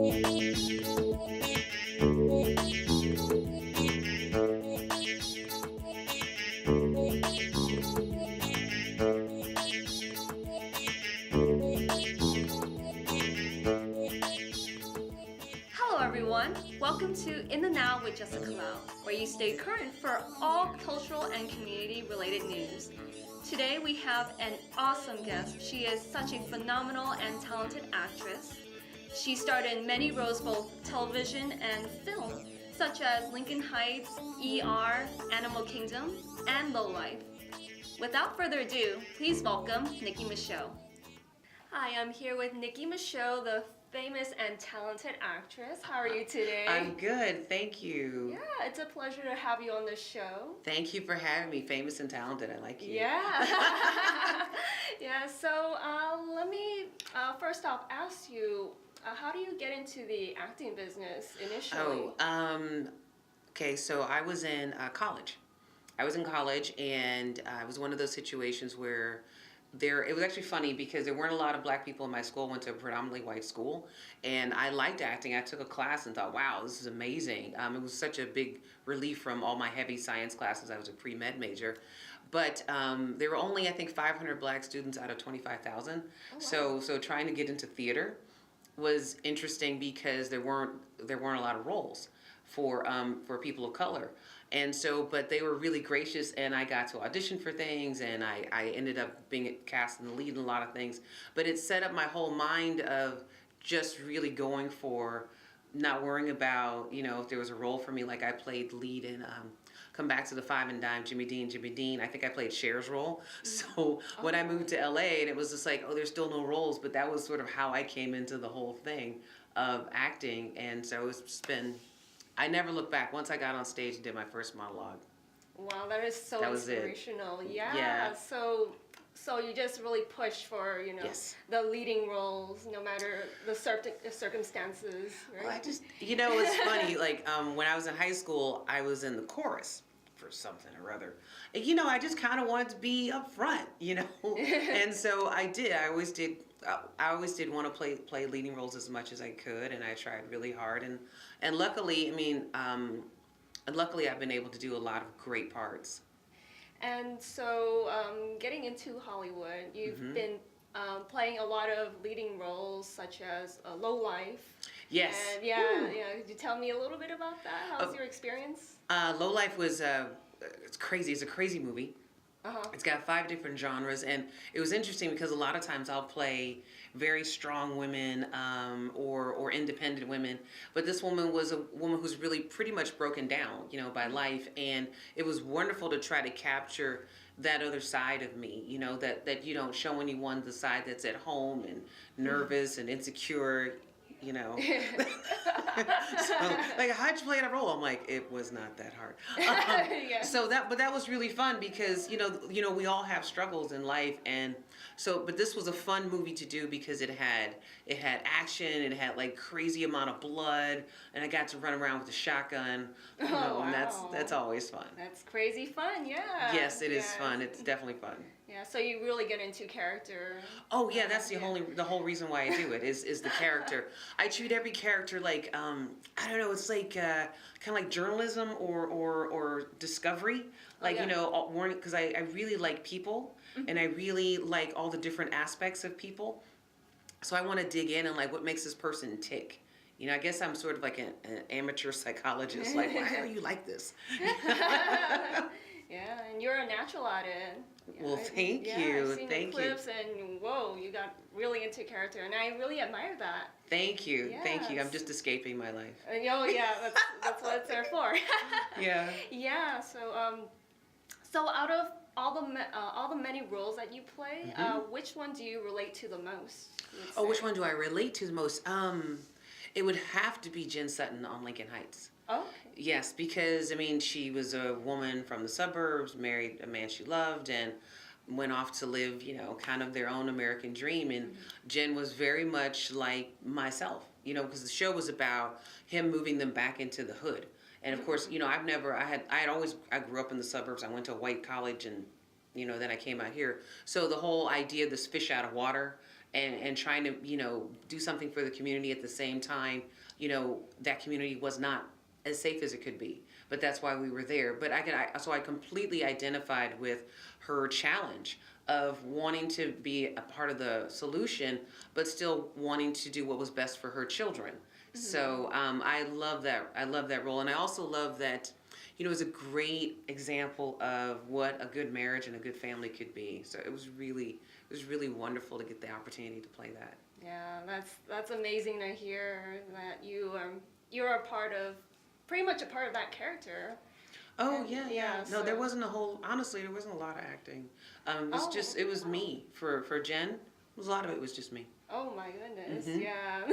Hello everyone, welcome to In the Now with Jessica Lau, where you stay current for all cultural and community related news. Today we have an awesome guest. She is such a phenomenal and talented actress. She starred in many roles, both television and film, such as Lincoln Heights, ER, Animal Kingdom, and LowLife. Without further ado, please welcome Nicki Micheaux. Hi, I'm here with Nicki Micheaux, the famous and talented actress. How are you today? I'm good, thank you. Yeah, it's a pleasure to have you on the show. Thank you for having me. Famous and talented, I like you. Yeah. Yeah, so let me first off ask you, how do you get into the acting business initially? Okay, so I was in college. I was in college, and it was one of those situations where it was actually funny because there weren't a lot of black people in my school. I went to a predominantly white school, and I liked acting. I took a class and thought, wow, this is amazing. It was such a big relief from all my heavy science classes. I was a pre-med major. But there were only, I think, 500 black students out of 25,000. Oh, wow. So trying to get into theater was interesting because there weren't a lot of roles for people of color. And so, but they were really gracious, and I got to audition for things, and I ended up being cast in the lead in a lot of things. But it set up my whole mind of just really going for, not worrying about, if there was a role for me. Like I played lead in Come Back to the Five and Dime, Jimmy Dean. I think I played Cher's role. So when I moved to LA, and it was just like, oh, there's still no roles, but that was sort of how I came into the whole thing of acting. And so it's just been, I never looked back. Once I got on stage and did my first monologue. Wow, that is so inspirational. Yeah. So you just really pushed for, yes, the leading roles, no matter the circumstances, right? Well, I just, it's funny, like when I was in high school, I was in the chorus for something or other. And, I just kind of wanted to be up front, and so I did. I always did want to play leading roles as much as I could, and I tried really hard. And luckily, luckily I've been able to do a lot of great parts. And so, getting into Hollywood, you've been playing a lot of leading roles, such as LowLife. Yes. And could you tell me a little bit about that? How's your experience? LowLife was it's crazy. It's a crazy movie. It's got 5 different genres, and it was interesting because a lot of times I'll play very strong women or independent women, but this woman was a woman who's really pretty much broken down, by life, and it was wonderful to try to capture that other side of me, that you don't show anyone the side that's at home and nervous and insecure. So, like, how'd you play that role? I'm like, it was not that hard. Yeah. But that was really fun because we all have struggles in life, and so but this was a fun movie to do because it had action, it had like crazy amount of blood, and I got to run around with a shotgun. Wow. And that's always fun. That's crazy fun, yeah. Yes, it is fun. It's definitely fun. Yeah, so you really get into character. Oh yeah, that's the whole reason why I do it is the character. I treat every character like I don't know, it's like kind of like journalism or discovery, like because I really like people, and I really like all the different aspects of people. So I want to dig in and like what makes this person tick. I guess I'm sort of like an amateur psychologist. Like, why are you like this? Yeah, and you're a natural at it. Well, thank you. I've seen the clips, and whoa, you got really into character, and I really admire that. Thank you. Yes. Thank you. I'm just escaping my life. Oh yeah, that's what it's there for. Yeah. Yeah. So out of all the many roles that you play, which one do you relate to the most? Oh, which one do I relate to the most? It would have to be Jen Sutton on Lincoln Heights. Oh. Yes, because she was a woman from the suburbs, married a man she loved, and went off to live, kind of their own American dream. And Jen was very much like myself, because the show was about him moving them back into the hood. And of course, I grew up in the suburbs. I went to a white college, and then I came out here. So the whole idea of this fish out of water, and trying to, do something for the community at the same time, that community was not as safe as it could be. But that's why we were there. But so I completely identified with her challenge of wanting to be a part of the solution, but still wanting to do what was best for her children. Mm-hmm. So I love that. I love that role, and I also love that. It was a great example of what a good marriage and a good family could be. So it was really wonderful to get the opportunity to play that. Yeah, that's amazing to hear that you're pretty much a part of that character. Oh, yeah. So. No, there wasn't honestly, there wasn't a lot of acting. It was me. For Jen, a lot of it was just me. Oh my goodness, mm-hmm. Yeah.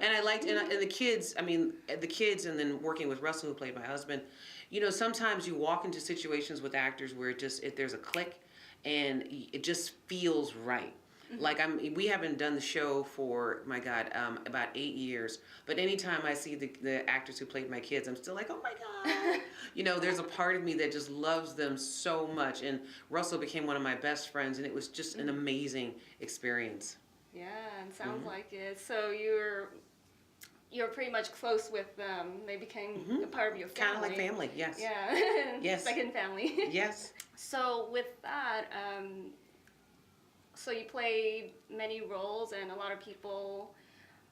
And I liked, and the kids, and then working with Russell, who played my husband, sometimes you walk into situations with actors where there's a click and it just feels right. Like we haven't done the show for, my God, about 8 years. But anytime I see the actors who played my kids, I'm still like, oh my God. There's a part of me that just loves them so much. And Russell became one of my best friends, and it was just an amazing experience. Yeah, and sounds like it. So you're pretty much close with them. They became a part of your family. Kind of like family, yes. Yeah. Yes. Second family. Yes. So with that, so you played many roles, and a lot of people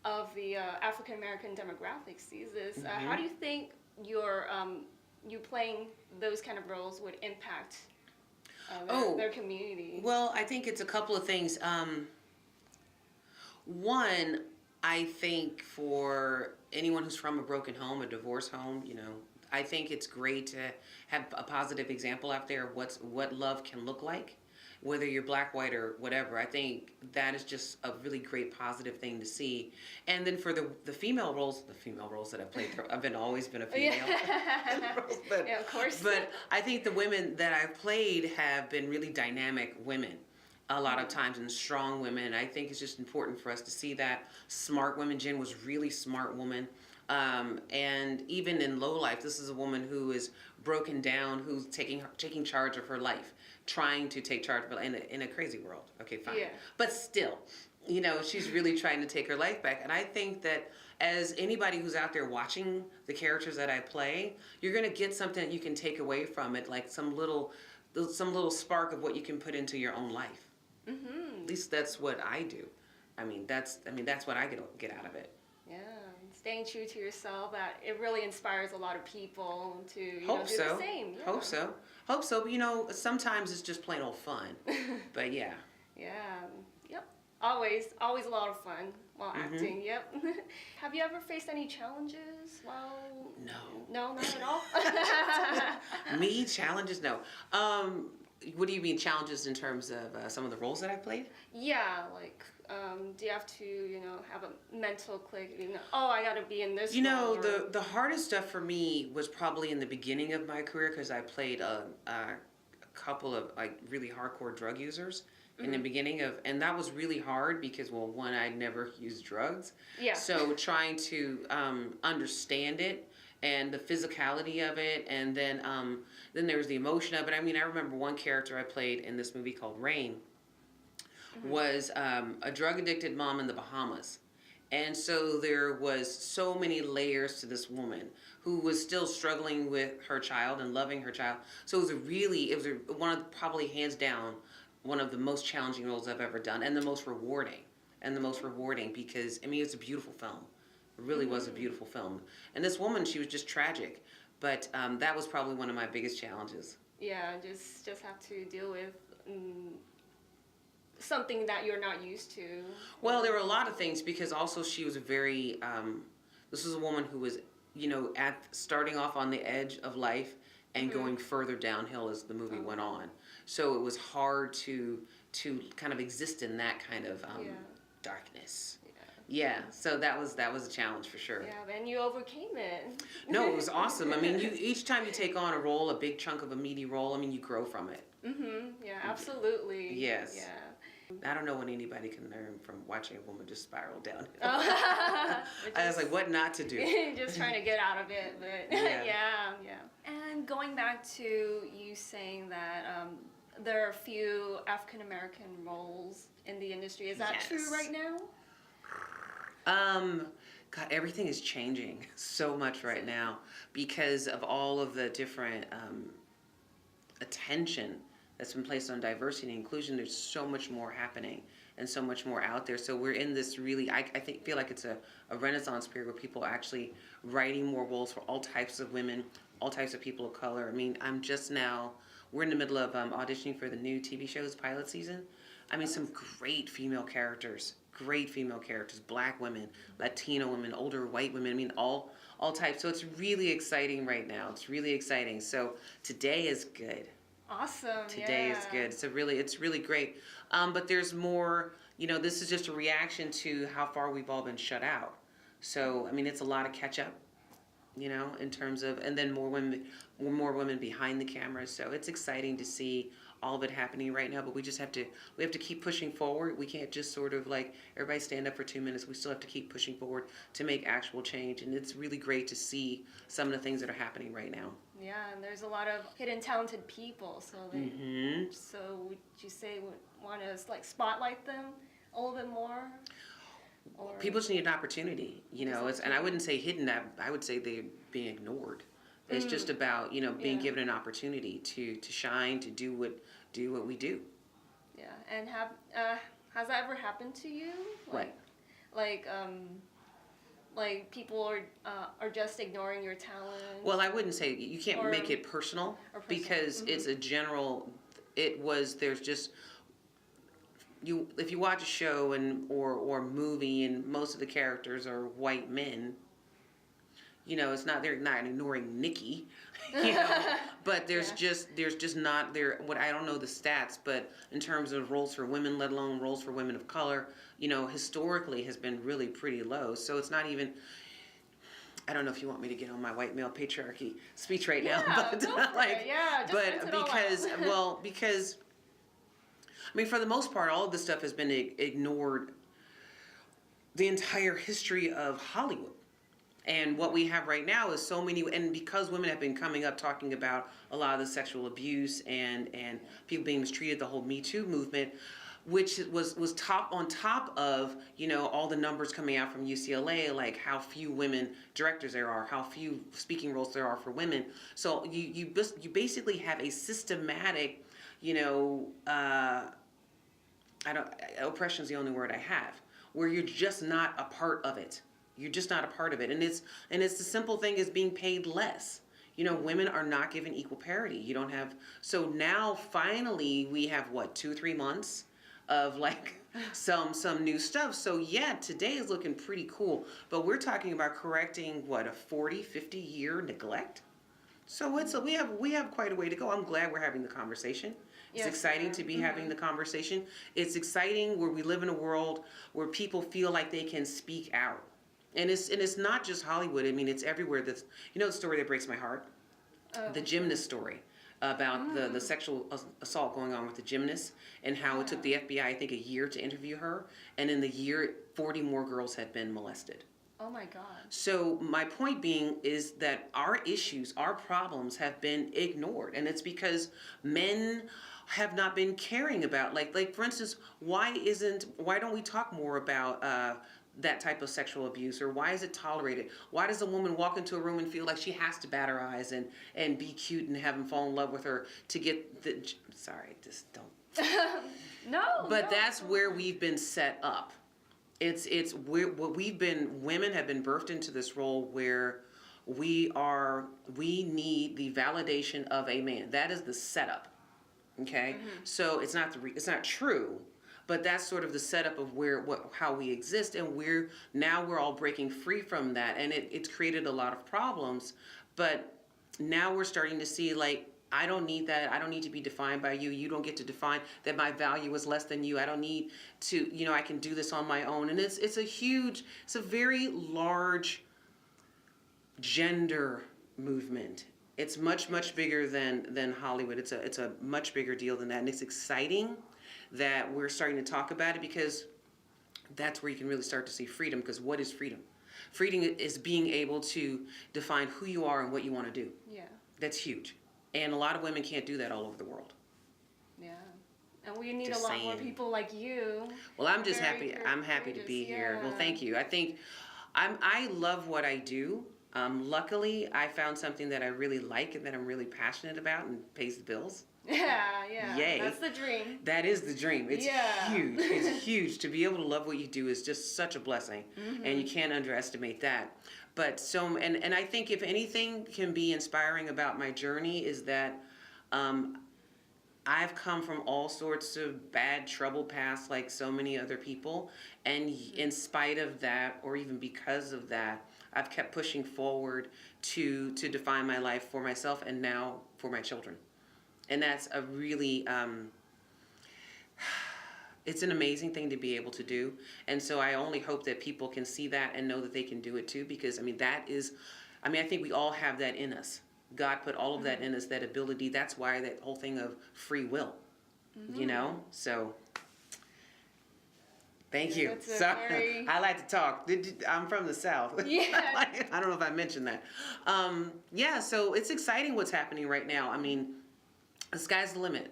of the African American demographic sees this. How do you think you playing those kind of roles would impact their community? Well, I think it's a couple of things. One, I think for anyone who's from a broken home, a divorced home, I think it's great to have a positive example out there of what love can look like, whether you're black, white, or whatever. I think that is just a really great positive thing to see. And then for the female roles that I've played, I've always been a female. Yeah, of course. But I think the women that I've played have been really dynamic women. A lot of times, and strong women. I think it's just important for us to see that. Smart women. Jen was a really smart woman. And even in LowLife, this is a woman who is broken down, who's taking charge of her life, trying to take charge of it in a crazy world. Okay, fine. Yeah. But still, she's really trying to take her life back. And I think that as anybody who's out there watching the characters that I play, you're going to get something that you can take away from it, like some little spark of what you can put into your own life. Mm-hmm. At least that's what I do. That's what I get out of it. Yeah, staying true to yourself. That it really inspires a lot of people to do the same. Yeah. Hope so. But sometimes it's just plain old fun. But yeah. Yeah. Yep. Always a lot of fun while acting. Yep. Have you ever faced any challenges while? No, not at all. Me, challenges? No. What do you mean challenges in terms of some of the roles that I played? Yeah, like do you have to, have a mental click? I got to be in this. The hardest stuff for me was probably in the beginning of my career, because I played a couple of really hardcore drug users in the beginning and that was really hard because, well, one, I'd never used drugs. Yeah. So trying to understand it and the physicality of it, and then there was the emotion of it. I remember one character I played in this movie called Rain was a drug-addicted mom in the Bahamas. And so there was so many layers to this woman who was still struggling with her child and loving her child. So it was one of, probably hands down, one of the most challenging roles I've ever done, and the most rewarding. Because, it's a beautiful film. It really was a beautiful film. And this woman, she was just tragic. But that was probably one of my biggest challenges. Yeah, just have to deal with something that you're not used to. Well, there were a lot of things, because also she was this was a woman who was, starting off on the edge of life and going further downhill as the movie went on. So it was hard to kind of exist in that kind of darkness. Yeah, so that was a challenge for sure. Yeah, and you overcame it. No, it was awesome. Each time you take on a role, a big chunk of a meaty role, you grow from it. Yeah, absolutely. Yes. Yeah. I don't know when anybody can learn from watching a woman just spiral downhill. I was like, what not to do? Just trying to get out of it, but yeah. And going back to you saying that there are a few African American roles in the industry. Is that true right now? God, everything is changing so much right now because of all of the different attention that's been placed on diversity and inclusion. There's so much more happening and so much more out there. So we're in this really, I feel like it's a renaissance period where people are actually writing more roles for all types of women, all types of people of color. I mean, we're in the middle of auditioning for the new TV show's pilot season. I mean, some great female characters, Black women, Latino women, older white women. I mean, all types. So it's really exciting right now. It's really exciting. So today is good. Awesome. Today is good. It's really great. But there's more. This is just a reaction to how far we've all been shut out. So I mean, it's a lot of catch up. In terms of, and then more women behind the camera. So it's exciting to see all of it happening right now. But we have to keep pushing forward. We can't just sort of like everybody stand up for 2 minutes. We still have to keep pushing forward to make actual change. And it's really great to see some of the things that are happening right now. Yeah, and there's a lot of hidden talented people. So so would you say want to like spotlight them a little bit more? Or people just need an opportunity, and I wouldn't say hidden. I would say they're being ignored. It's just about being given an opportunity to shine, to do what we do. Yeah, and has that ever happened to you? Like people are just ignoring your talent. Well, I wouldn't say you can't make it personal because it's a general. There's just. If you watch a show or movie and most of the characters are white men, it's not they're not ignoring Nicki, but there's just not there. What I don't know the stats, but in terms of roles for women, let alone roles for women of color, historically has been really pretty low. So it's not even. I don't know if you want me to get on my white male patriarchy speech right now, but because. I mean, for the most part, all of this stuff has been ignored the entire history of Hollywood. And what we have right now is so many, and because women have been coming up talking about a lot of the sexual abuse and people being mistreated, the whole Me Too movement, which was top of, all the numbers coming out from UCLA, like how few women directors there are, how few speaking roles there are for women. So you basically have a systematic, oppression is the only word I have, where you're just not a part of it. You're just not a part of it. And it's the simple thing is being paid less. Women are not given equal parity. You don't have, so now finally we have 2 or 3 months of like some new stuff. So yeah, today is looking pretty cool, but we're talking about correcting a 40-50 year neglect. So we have quite a way to go. I'm glad we're having the conversation. It's exciting to be having the conversation. It's exciting where we live in a world where people feel like they can speak out. And it's not just Hollywood. I mean, it's everywhere. The story that breaks my heart? The gymnast story about the sexual assault going on with the gymnast and how it took the FBI, I think, a year to interview her. And in the year, 40 more girls had been molested. Oh my God. So my point being is that our issues, our problems have been ignored. And it's because men have not been caring about, like for instance, why don't we talk more about that type of sexual abuse, or why is it tolerated? Why does a woman walk into a room and feel like she has to bat her eyes and be cute and have him fall in love with her to get the, sorry, just don't. No. But that's where we've been set up. Women have been birthed into this role where we need the validation of a man. That is the setup. Okay? So it's not true, but that's sort of the setup of how we exist, and we're all breaking free from that, and it's created a lot of problems. But now we're starting to see, like, I don't need that. I don't need to be defined by you. You don't get to define that my value is less than you. I don't need to, I can do this on my own. And it's a very large gender movement. It's much bigger than Hollywood. It's a much bigger deal than that. And it's exciting that we're starting to talk about it, because that's where you can really start to see freedom. Because what is freedom? Freedom is being able to define who you are and what you want to do. Yeah. That's huge. And a lot of women can't do that all over the world. Yeah. And we need Just a lot more saying. people like you. Well, I'm just Very happy. I'm happy to be here. Well, yeah. thank you. I think I love what I do. Luckily, I found something that I really like and that I'm really passionate about and pays the bills. Yeah, yeah. Yay. That's the dream. That is the dream. It's Yeah. huge. It's huge. To be able to love what you do is just such a blessing. Mm-hmm. And you can't underestimate that. But and I think if anything can be inspiring about my journey is that I've come from all sorts of bad trouble past like so many other people. And in spite of that, or even because of that, I've kept pushing forward to define my life for myself and now for my children. And that's a really, it's an amazing thing to be able to do. And so I only hope that people can see that and know that they can do it too, because I think we all have that in us. God put all of that in us, that ability. That's why that whole thing of free will, So thank you. So I like to talk. I'm from the South. Yeah. I don't know if I mentioned that. So it's exciting what's happening right now. I mean, the sky's the limit.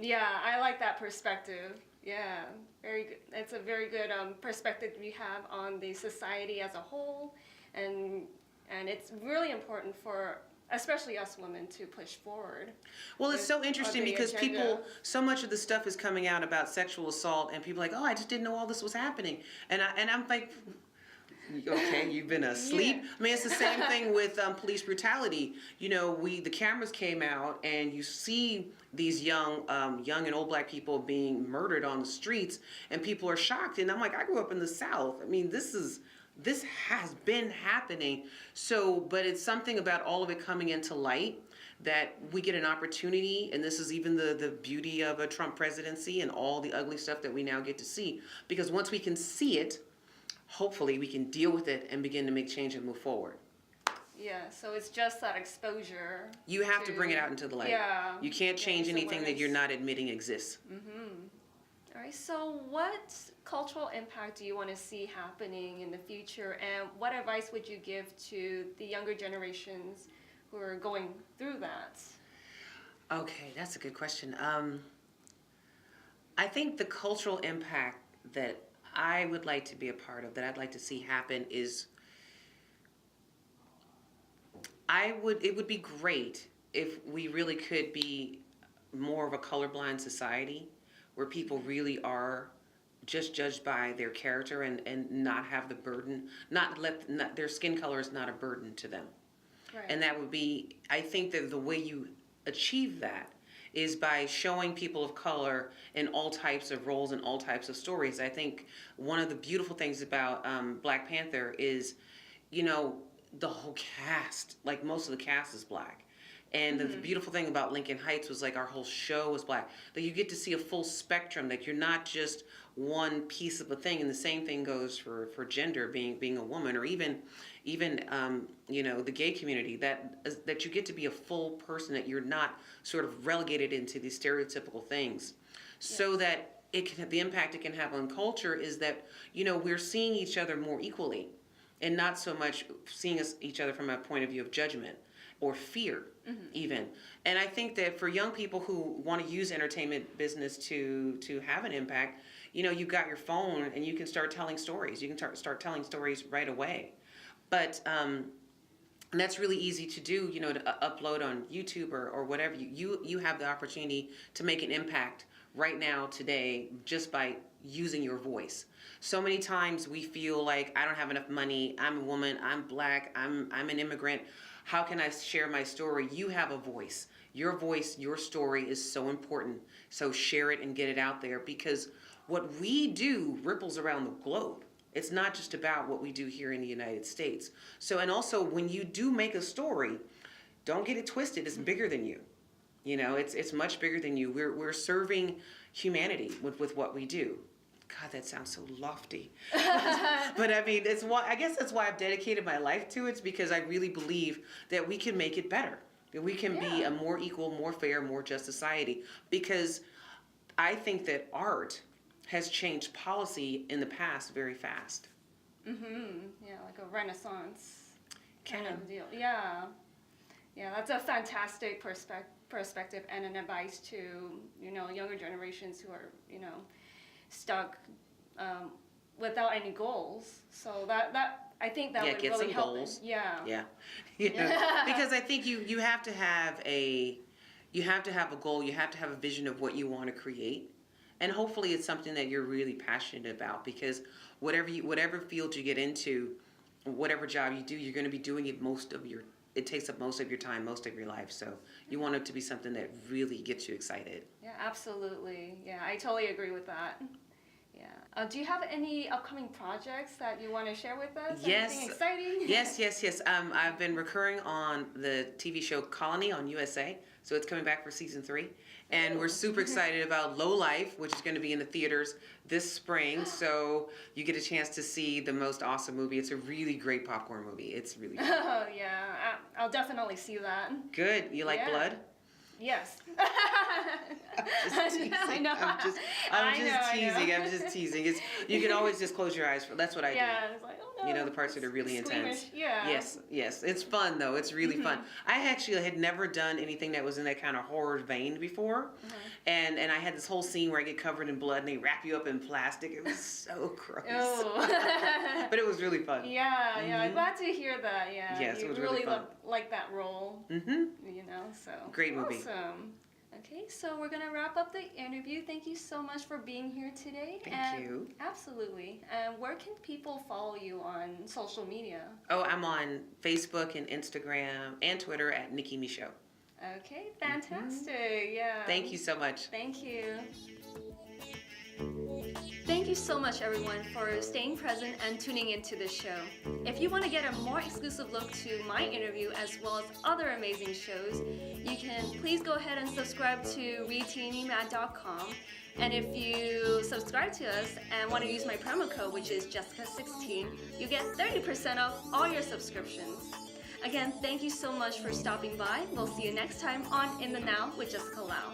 Yeah, I like that perspective. Yeah, very good. It's a very good perspective we have on the society as a whole, and it's really important for especially us women to push forward. Well, it's so interesting because agenda. so much of the stuff is coming out about sexual assault, and people are like, oh, I just didn't know all this was happening, and I'm like, okay, you've been asleep. Yeah. I mean, it's the same thing with police brutality. The cameras came out, and you see these young and old black people being murdered on the streets, and people are shocked. And I'm like, I grew up in the South. I mean, this has been happening. So, but it's something about all of it coming into light that we get an opportunity, and this is even the beauty of a Trump presidency and all the ugly stuff that we now get to see. Because once we can see it, hopefully we can deal with it and begin to make change and move forward. Yeah, so it's just that exposure. You have to bring it out into the light. Yeah. You can't change anything that you're not admitting exists. Mm-hmm. All right, so what cultural impact do you want to see happening in the future, and what advice would you give to the younger generations who are going through that? Okay, that's a good question. I think the cultural impact that I would like to be a part of, that I'd like to see happen is, it would be great if we really could be more of a colorblind society where people really are just judged by their character and not have the burden, not their skin color is not a burden to them. Right. And that would be, I think that the way you achieve that is by showing people of color in all types of roles and all types of stories. I think one of the beautiful things about Black Panther is, the whole cast, like most of the cast is black. And the beautiful thing about Lincoln Heights was like our whole show was black. That you get to see a full spectrum, that you're not just one piece of a thing. And the same thing goes for gender, being a woman, or even the gay community, that you get to be a full person, that you're not sort of relegated into these stereotypical things. Yes. So that the impact it can have on culture is that, we're seeing each other more equally and not so much seeing each other from a point of view of judgment or fear, even. And I think that for young people who want to use entertainment business to have an impact, you've got your phone and you can start telling stories. You can start telling stories right away. But and that's really easy to do, to upload on YouTube or whatever. You have the opportunity to make an impact right now, today, just by using your voice. So many times we feel like, I don't have enough money, I'm a woman, I'm black, I'm an immigrant. How can I share my story? You have a voice. Your voice, your story is so important. So share it and get it out there, because what we do ripples around the globe. It's not just about what we do here in the United States. So, and also when you do make a story, don't get it twisted. It's bigger than you. It's much bigger than you. We're serving humanity with what we do. God, that sounds so lofty. But I mean, I guess that's why I've dedicated my life to it, because I really believe that we can make it better. That we can be a more equal, more fair, more just society. Because I think that art has changed policy in the past very fast. Yeah, like a renaissance kind of deal. Yeah, that's a fantastic perspective and an advice to, you know, younger generations who are, you know, stuck without any goals. So that I think that would get really some help goals. them. Yeah. Yeah. You know, because I think you have to have a goal, you have to have a vision of what you want to create. And hopefully it's something that you're really passionate about, because whatever field you get into, whatever job you do, you're going to be doing it takes up most of your time, most of your life. So you want it to be something that really gets you excited. Yeah, absolutely. Yeah, I totally agree with that. Yeah. Do you have any upcoming projects that you want to share with us? Yes. Anything exciting? Yes. I've been recurring on the TV show Colony on USA. So it's coming back for season 3. And we're super excited about LowLife, which is going to be in the theaters this spring. So you get a chance to see the most awesome movie. It's a really great popcorn movie. It's really fun. Oh, yeah. I'll definitely see that. Good. You like blood? Yes. I'm just teasing. I know. I'm just teasing. You can always just close your eyes. That's what I do. Yeah, it's like, oh no. You know, the parts that are really intense. Yeah. Yes. It's fun though. It's really fun. I actually had never done anything that was in that kind of horror vein before. And I had this whole scene where I get covered in blood and they wrap you up in plastic. It was so gross. Oh. But it was really fun. Yeah. I'm glad to hear that. Yeah. Yes, you it was really fun. like that role. You know, so. Great movie. Awesome. Okay, so we're going to wrap up the interview. Thank you so much for being here today. Thank you. Absolutely. And where can people follow you on social media? Oh, I'm on Facebook and Instagram and Twitter at Nicki Micheaux. Okay, fantastic. Yeah. Thank you so much. Thank you. Thank you so much, everyone, for staying present and tuning into this show. If you want to get a more exclusive look to my interview as well as other amazing shows, you can please go ahead and subscribe to readtnmad.com. And if you subscribe to us and want to use my promo code, which is Jessica16, you get 30% off all your subscriptions. Again, thank you so much for stopping by. We'll see you next time on In the Now with Jessica Lau.